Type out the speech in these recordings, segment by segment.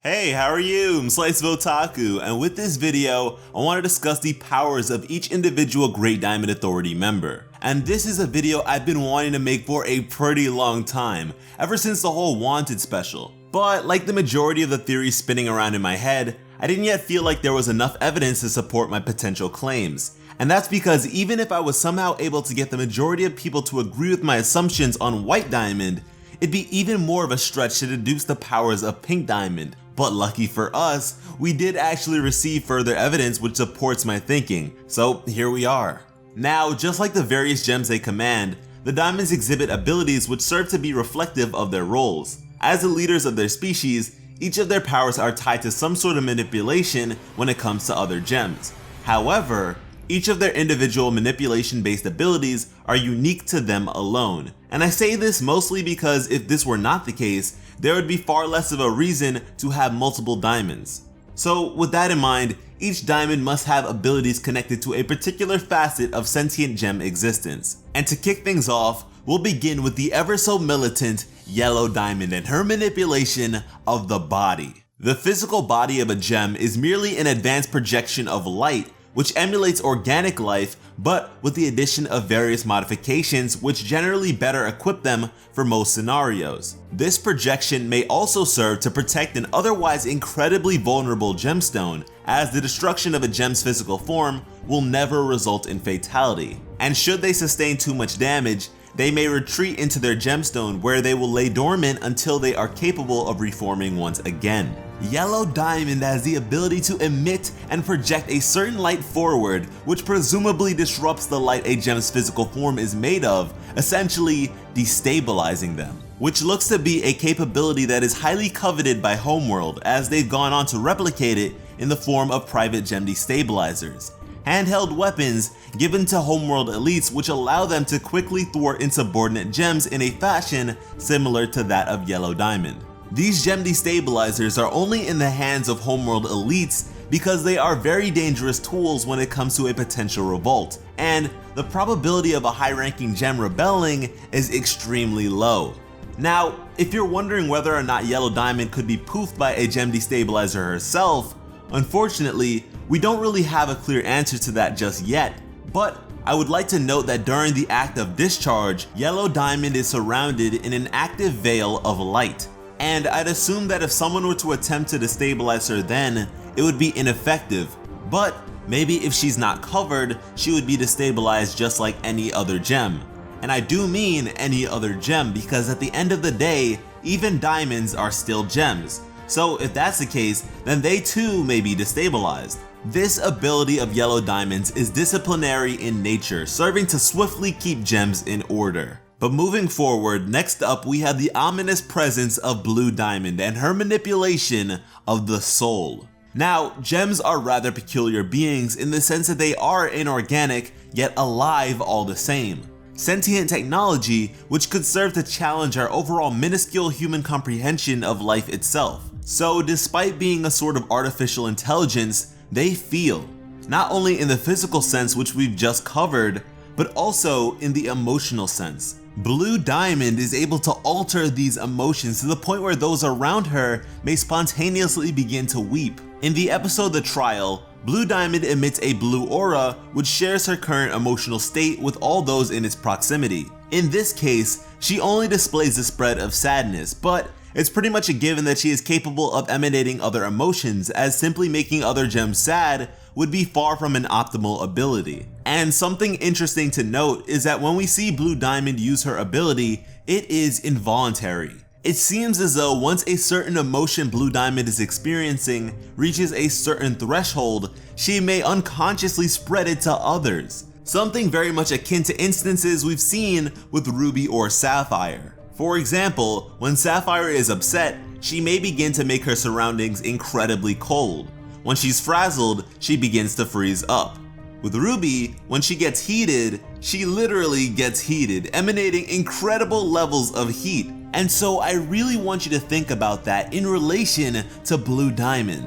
Hey, how are you? I'm SliceofOtaku, and with this video, I want to discuss the powers of each individual Great Diamond Authority member. And this is a video I've been wanting to make for a pretty long time, ever since the whole Wanted special. But like the majority of the theories spinning around in my head, I didn't yet feel like there was enough evidence to support my potential claims. And that's because even if I was somehow able to get the majority of people to agree with my assumptions on White Diamond, it'd be even more of a stretch to deduce the powers of Pink Diamond. But lucky for us, we did actually receive further evidence which supports my thinking, so here we are. Now, just like the various gems they command, the diamonds exhibit abilities which serve to be reflective of their roles. As the leaders of their species, each of their powers are tied to some sort of manipulation when it comes to other gems. However, each of their individual manipulation-based abilities are unique to them alone. And I say this mostly because if this were not the case, there would be far less of a reason to have multiple diamonds. So with that in mind, each diamond must have abilities connected to a particular facet of sentient gem existence. And to kick things off, we'll begin with the ever so militant Yellow Diamond and her manipulation of the body. The physical body of a gem is merely an advanced projection of light which emulates organic life, but with the addition of various modifications which generally better equip them for most scenarios. This projection may also serve to protect an otherwise incredibly vulnerable gemstone, as the destruction of a gem's physical form will never result in fatality. And should they sustain too much damage, they may retreat into their gemstone where they will lay dormant until they are capable of reforming once again. Yellow Diamond has the ability to emit and project a certain light forward, which presumably disrupts the light a gem's physical form is made of, essentially destabilizing them. Which looks to be a capability that is highly coveted by Homeworld, as they've gone on to replicate it in the form of private gem destabilizers. Handheld weapons given to Homeworld elites which allow them to quickly thwart insubordinate gems in a fashion similar to that of Yellow Diamond. These gem destabilizers are only in the hands of Homeworld elites because they are very dangerous tools when it comes to a potential revolt, and the probability of a high-ranking gem rebelling is extremely low. Now, if you're wondering whether or not Yellow Diamond could be poofed by a gem destabilizer herself, unfortunately, we don't really have a clear answer to that just yet, but I would like to note that during the act of discharge, Yellow Diamond is surrounded in an active veil of light. And I'd assume that if someone were to attempt to destabilize her then, it would be ineffective. But maybe if she's not covered, she would be destabilized just like any other gem. And I do mean any other gem because at the end of the day, even diamonds are still gems. So if that's the case, then they too may be destabilized. This ability of Yellow Diamonds is disciplinary in nature, serving to swiftly keep gems in order. But moving forward, next up we have the ominous presence of Blue Diamond and her manipulation of the soul. Now, gems are rather peculiar beings in the sense that they are inorganic, yet alive all the same. Sentient technology which could serve to challenge our overall minuscule human comprehension of life itself. So despite being a sort of artificial intelligence, they feel, not only in the physical sense which we've just covered, but also in the emotional sense. Blue Diamond is able to alter these emotions to the point where those around her may spontaneously begin to weep. In the episode The Trial, Blue Diamond emits a blue aura which shares her current emotional state with all those in its proximity. In this case, she only displays the spread of sadness, but it's pretty much a given that she is capable of emanating other emotions, as simply making other gems sad would be far from an optimal ability. And something interesting to note is that when we see Blue Diamond use her ability, it is involuntary. It seems as though once a certain emotion Blue Diamond is experiencing reaches a certain threshold, she may unconsciously spread it to others. Something very much akin to instances we've seen with Ruby or Sapphire. For example, when Sapphire is upset, she may begin to make her surroundings incredibly cold. When she's frazzled, she begins to freeze up. With Ruby, when she gets heated, she literally gets heated, emanating incredible levels of heat. And so I really want you to think about that in relation to Blue Diamond.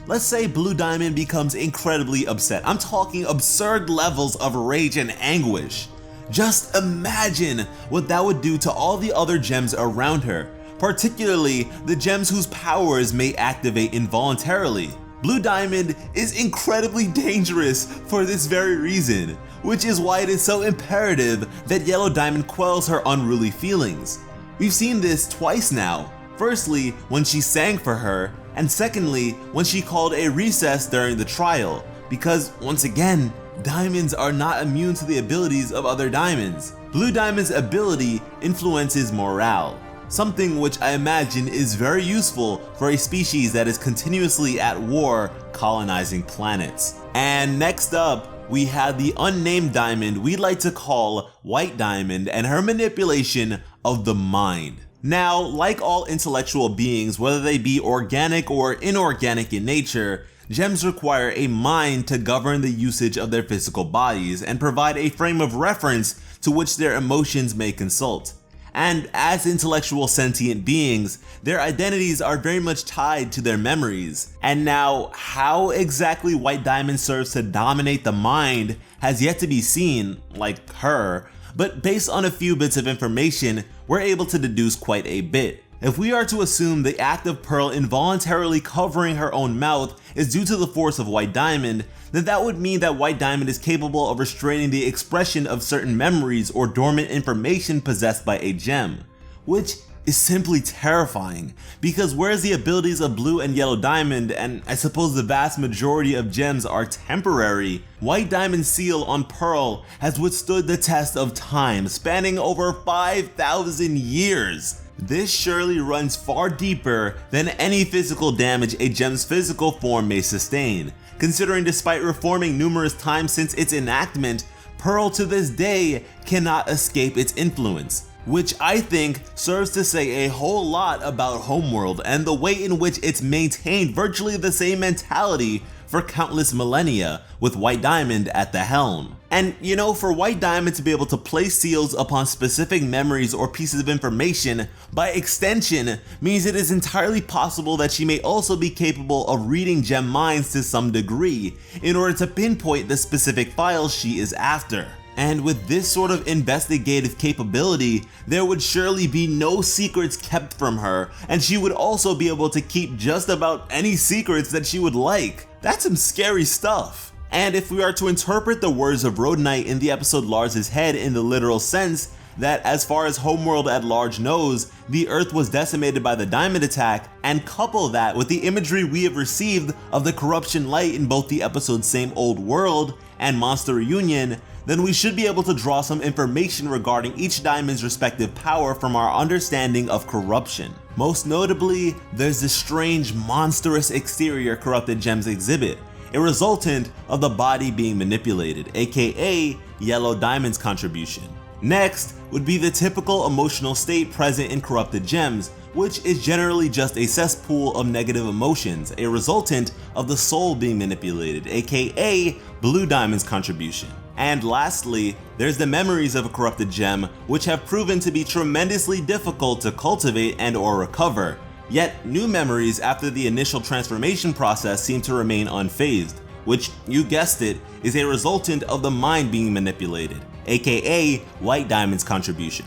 Let's say Blue Diamond becomes incredibly upset. I'm talking absurd levels of rage and anguish. Just imagine what that would do to all the other gems around her. particularly the gems whose powers may activate involuntarily. Blue Diamond is incredibly dangerous for this very reason, which is why it is so imperative that Yellow Diamond quells her unruly feelings. We've seen this twice now, firstly when she sang for her, and secondly when she called a recess during the trial, because once again, diamonds are not immune to the abilities of other diamonds. Blue Diamond's ability influences morale, something which I imagine is very useful for a species that is continuously at war colonizing planets. And next up, we have the unnamed diamond we'd like to call White Diamond and her manipulation of the mind. Now, like all intellectual beings, whether they be organic or inorganic in nature, gems require a mind to govern the usage of their physical bodies and provide a frame of reference to which their emotions may consult. And as intellectual sentient beings, their identities are very much tied to their memories. And now, how exactly White Diamond serves to dominate the mind has yet to be seen, like her, but based on a few bits of information, we're able to deduce quite a bit. If we are to assume the act of Pearl involuntarily covering her own mouth is due to the force of White Diamond, then that would mean that White Diamond is capable of restraining the expression of certain memories or dormant information possessed by a gem, which is simply terrifying, because whereas the abilities of Blue and Yellow Diamond, and I suppose the vast majority of gems, are temporary, White Diamond's seal on Pearl has withstood the test of time, spanning over 5,000 years. This surely runs far deeper than any physical damage a gem's physical form may sustain, considering despite reforming numerous times since its enactment, Pearl to this day cannot escape its influence, which I think serves to say a whole lot about Homeworld and the way in which it's maintained virtually the same mentality for countless millennia, with White Diamond at the helm. And you know, for White Diamond to be able to place seals upon specific memories or pieces of information, by extension, means it is entirely possible that she may also be capable of reading gem minds to some degree, in order to pinpoint the specific files she is after. And with this sort of investigative capability, there would surely be no secrets kept from her, and she would also be able to keep just about any secrets that she would like. That's some scary stuff. And if we are to interpret the words of Rhodonite in the episode Lars' Head in the literal sense, that as far as Homeworld at large knows, the Earth was decimated by the Diamond Attack, and couple that with the imagery we have received of the corruption light in both the episode's Same Old World and Monster Reunion, then we should be able to draw some information regarding each diamond's respective power from our understanding of corruption. Most notably, there's this strange, monstrous exterior corrupted gems exhibit, a resultant of the body being manipulated, aka Yellow Diamond's contribution. Next would be the typical emotional state present in corrupted gems, which is generally just a cesspool of negative emotions, a resultant of the soul being manipulated, aka Blue Diamond's contribution. And lastly, there's the memories of a corrupted gem, which have proven to be tremendously difficult to cultivate and or recover. Yet new memories after the initial transformation process seem to remain unfazed, which, you guessed it, is a resultant of the mind being manipulated, aka White Diamond's contribution.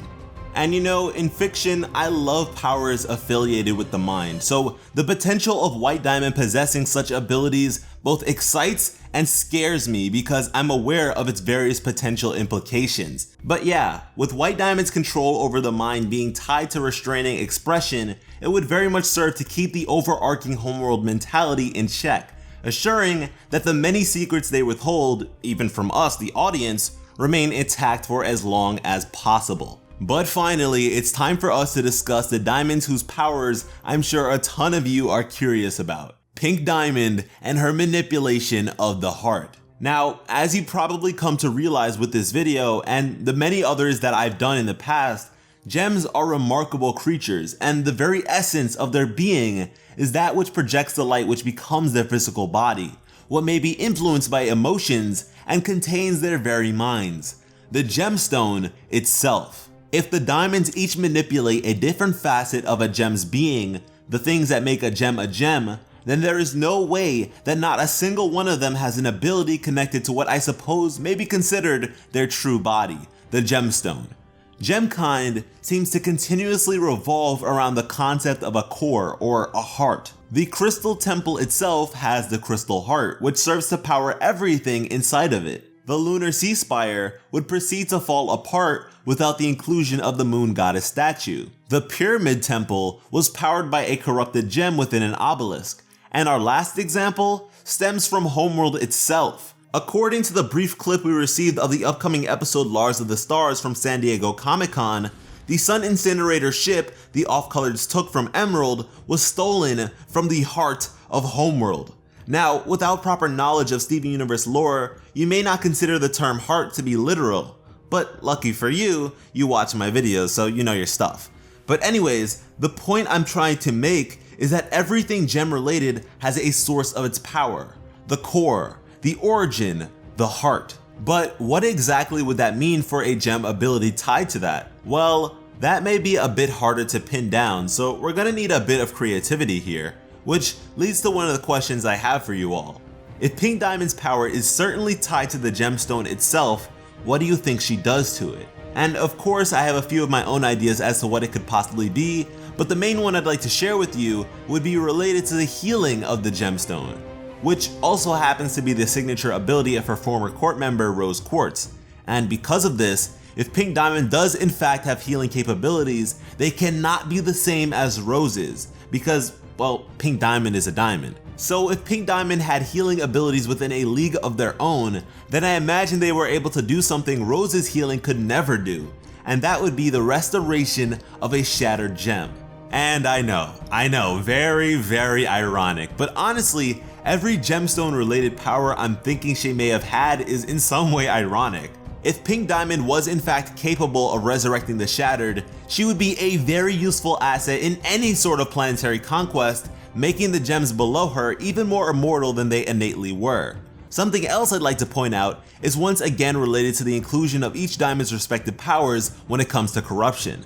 And you know, in fiction, I love powers affiliated with the mind, so the potential of White Diamond possessing such abilities both excites and scares me because I'm aware of its various potential implications. But yeah, with White Diamond's control over the mind being tied to restraining expression, it would very much serve to keep the overarching Homeworld mentality in check, assuring that the many secrets they withhold, even from us, the audience, remain intact for as long as possible. But finally, it's time for us to discuss the diamonds whose powers I'm sure a ton of you are curious about. Pink Diamond and her manipulation of the heart. Now, as you probably come to realize with this video and the many others that I've done in the past, gems are remarkable creatures, and the very essence of their being is that which projects the light which becomes their physical body, what may be influenced by emotions and contains their very minds, the gemstone itself. If the diamonds each manipulate a different facet of a gem's being, the things that make a gem, then there is no way that not a single one of them has an ability connected to what I suppose may be considered their true body, the gemstone. Gemkind seems to continuously revolve around the concept of a core or a heart. The crystal temple itself has the crystal heart, which serves to power everything inside of it. The lunar sea spire would proceed to fall apart without the inclusion of the moon goddess statue. The pyramid temple was powered by a corrupted gem within an obelisk. And our last example stems from Homeworld itself. According to the brief clip we received of the upcoming episode Lars of the Stars from San Diego Comic-Con, the Sun Incinerator ship the off-colors took from Emerald was stolen from the heart of Homeworld. Now, without proper knowledge of Steven Universe lore, you may not consider the term heart to be literal, but lucky for you, you watch my videos so you know your stuff. But anyways, the point I'm trying to make is that everything gem related has a source of its power, the core, the origin, the heart. But what exactly would that mean for a gem ability tied to that? Well, that may be a bit harder to pin down, so we're gonna need a bit of creativity here, which leads to one of the questions I have for you all. If Pink Diamond's power is certainly tied to the gemstone itself, what do you think she does to it? And of course, I have a few of my own ideas as to what it could possibly be, but the main one I'd like to share with you would be related to the healing of the gemstone, which also happens to be the signature ability of her former court member Rose Quartz. And because of this, if Pink Diamond does in fact have healing capabilities, they cannot be the same as Rose's, because, well, Pink Diamond is a diamond. So if Pink Diamond had healing abilities within a league of their own, then I imagine they were able to do something Rose's healing could never do, and that would be the restoration of a shattered gem. And I know, very ironic, but honestly, every gemstone related power I'm thinking she may have had is in some way ironic. If Pink Diamond was in fact capable of resurrecting the Shattered, she would be a very useful asset in any sort of planetary conquest, making the gems below her even more immortal than they innately were. Something else I'd like to point out is once again related to the inclusion of each diamond's respective powers when it comes to corruption.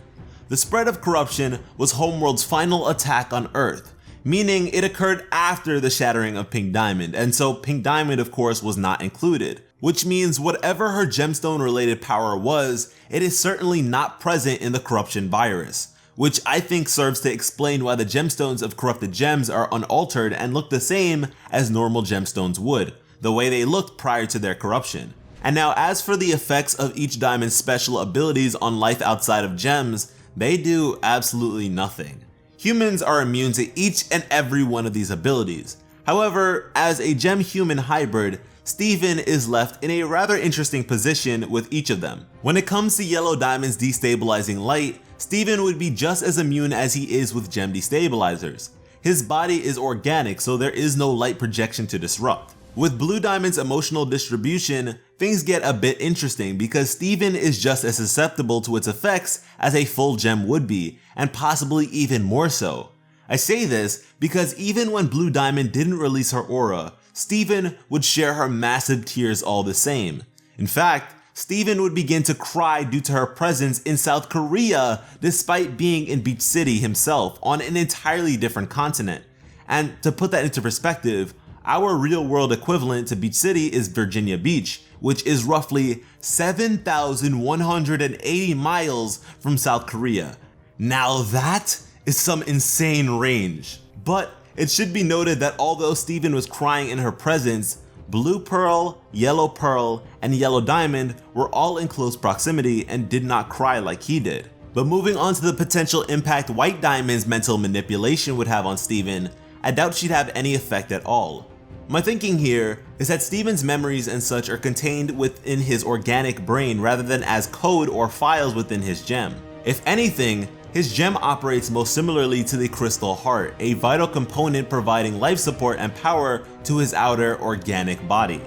The spread of corruption was Homeworld's final attack on Earth, meaning it occurred after the shattering of Pink Diamond, and so Pink Diamond of course was not included, which means whatever her gemstone related power was, it is certainly not present in the corruption virus, which I think serves to explain why the gemstones of corrupted gems are unaltered and look the same as normal gemstones would, the way they looked prior to their corruption. And now as for the effects of each diamond's special abilities on life outside of gems, they do absolutely nothing. Humans are immune to each and every one of these abilities. However, as a gem-human hybrid, Steven is left in a rather interesting position with each of them. When it comes to Yellow Diamond's destabilizing light, Steven would be just as immune as he is with gem destabilizers. His body is organic, so there is no light projection to disrupt. With Blue Diamond's emotional distribution, things get a bit interesting because Steven is just as susceptible to its effects as a full gem would be, and possibly even more so. I say this because even when Blue Diamond didn't release her aura, Steven would share her massive tears all the same. In fact, Steven would begin to cry due to her presence in South Korea despite being in Beach City himself on an entirely different continent. And to put that into perspective, our real world equivalent to Beach City is Virginia Beach, which is roughly 7,180 miles from South Korea. Now that is some insane range. But it should be noted that although Steven was crying in her presence, Blue Pearl, Yellow Pearl, and Yellow Diamond were all in close proximity and did not cry like he did. But moving on to the potential impact White Diamond's mental manipulation would have on Steven, I doubt she'd have any effect at all. My thinking here is that Steven's memories and such are contained within his organic brain rather than as code or files within his gem. If anything, his gem operates most similarly to the crystal heart, a vital component providing life support and power to his outer organic body.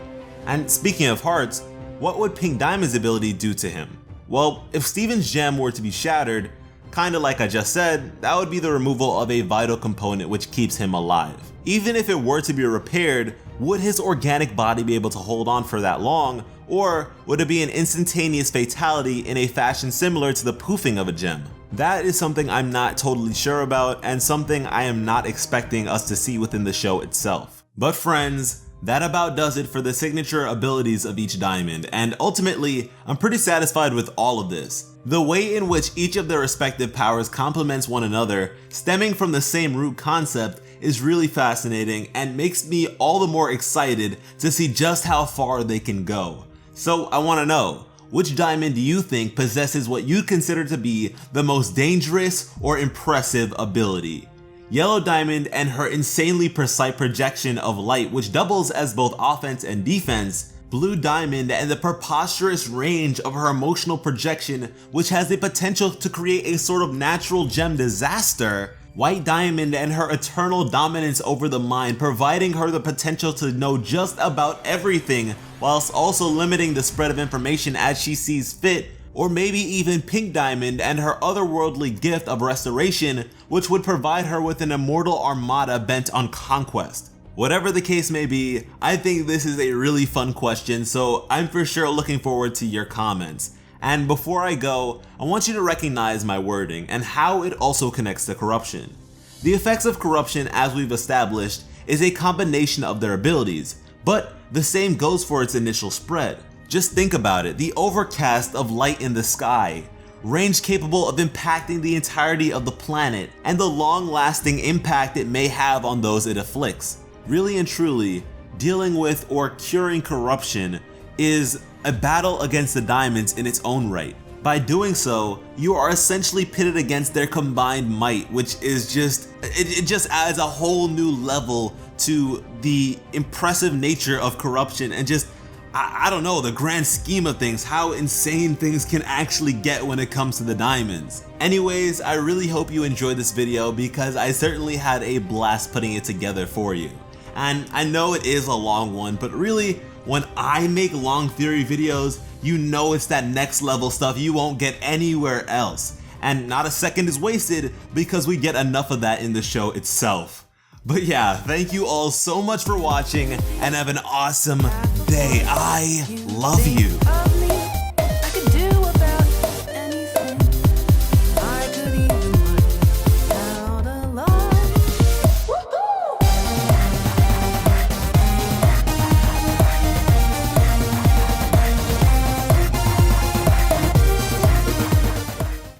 And speaking of hearts, what would Pink Diamond's ability do to him? Well, if Steven's gem were to be shattered, kinda like I just said, that would be the removal of a vital component which keeps him alive. Even if it were to be repaired, would his organic body be able to hold on for that long, or would it be an instantaneous fatality in a fashion similar to the poofing of a gem? That is something I'm not totally sure about and something I am not expecting us to see within the show itself. But friends, That about does it for the signature abilities of each diamond, and ultimately, I'm pretty satisfied with all of this. The way in which each of their respective powers complements one another, stemming from the same root concept, is really fascinating and makes me all the more excited to see just how far they can go. So I want to know, which diamond do you think possesses what you'd consider to be the most dangerous or impressive ability? Yellow Diamond and her insanely precise projection of light, which doubles as both offense and defense. Blue Diamond and the preposterous range of her emotional projection, which has the potential to create a sort of natural gem disaster. White Diamond and her eternal dominance over the mind, providing her the potential to know just about everything, whilst also limiting the spread of information as she sees fit. Or maybe even Pink Diamond and her otherworldly gift of restoration, which would provide her with an immortal armada bent on conquest. Whatever the case may be, I think this is a really fun question, so I'm for sure looking forward to your comments. And before I go, I want you to recognize my wording and how it also connects to corruption. The effects of corruption, as we've established, is a combination of their abilities, but the same goes for its initial spread. Just think about it, the overcast of light in the sky, range capable of impacting the entirety of the planet, and the long-lasting impact it may have on those it afflicts. Really and truly, dealing with or curing corruption is a battle against the diamonds in its own right. By doing so, you are essentially pitted against their combined might, which is it just adds a whole new level to the impressive nature of corruption and just, I don't know, the grand scheme of things, how insane things can actually get when it comes to the diamonds. Anyways, I really hope you enjoyed this video because I certainly had a blast putting it together for you. And I know it is a long one, but really, when I make long theory videos, you know it's that next level stuff you won't get anywhere else. And not a second is wasted because we get enough of that in the show itself. But yeah, thank you all so much for watching and have an awesome day. I love you.